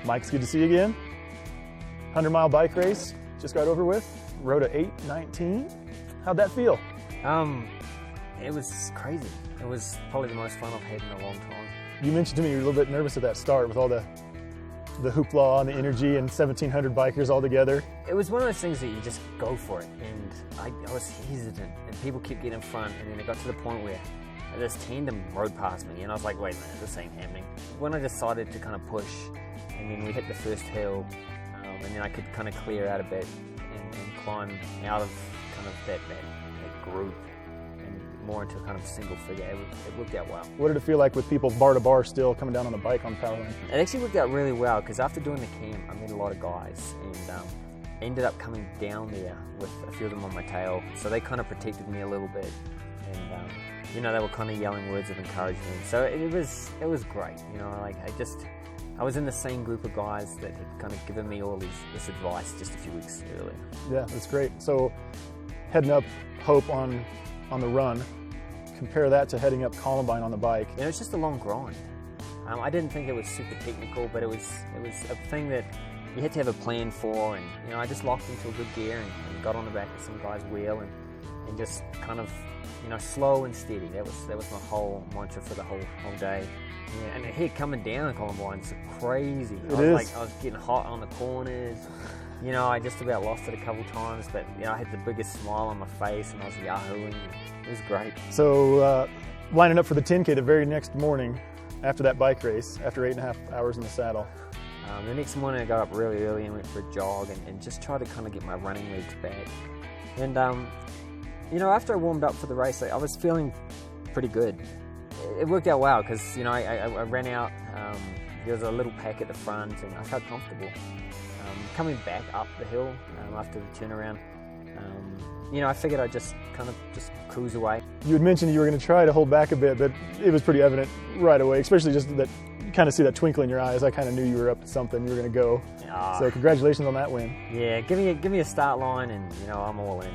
Mike's good to see you again. 100-mile bike race, just got over with. Rode a 8:19. How'd that feel? It was crazy. It was probably the most fun I've had in a long time. You mentioned to me you were a little bit nervous at that start with all the hoopla and the energy and 1,700 bikers all together. It was one of those things that you just go for it, and I was hesitant, and people kept getting in front, and then it got to the point where this tandem rode past me, and I was like, wait a minute, this ain't happening. When I decided to kind of push, and then we hit the first hill, and then I could kind of clear out a bit and climb out of kind of that group and more into kind of a single figure. It worked out well. What did it feel like with people bar to bar still coming down on the bike on the power line? It actually worked out really well, because after doing the camp, I met a lot of guys, and ended up coming down there with a few of them on my tail, so they kind of protected me a little bit, and you know, they were kind of yelling words of encouragement. So it was great. You know, like I was in the same group of guys that had kind of given me all this advice just a few weeks earlier. Yeah, that's great. So heading up Hope on the run, compare that to heading up Columbine on the bike. You know, it's just a long grind. I didn't think it was super technical, but it was a thing that you had to have a plan for, and you know, I just locked into a good gear and got on the back of some guy's wheel and just kind of, you know, slow and steady. That was my whole mantra for the whole day. Yeah, and the head coming down Columbine's crazy. I was getting hot on the corners. You know, I just about lost it a couple times, but you know, I had the biggest smile on my face, and I was yahooing. It was great. So lining up for the 10K the very next morning after that bike race, after 8.5 hours in the saddle. The next morning I got up really early and went for a jog and just tried to kind of get my running legs back. And you know, after I warmed up for the race, I was feeling pretty good. It worked out well, because you know, I ran out. There was a little pack at the front, and I felt comfortable. Coming back up the hill after the turnaround, you know, I figured I'd just cruise away. You had mentioned you were going to try to hold back a bit, but it was pretty evident right away, especially just that you kind of see that twinkle in your eyes. I kind of knew you were up to something. You were going to go. So congratulations on that win. Yeah, give me a start line, and you know, I'm all in.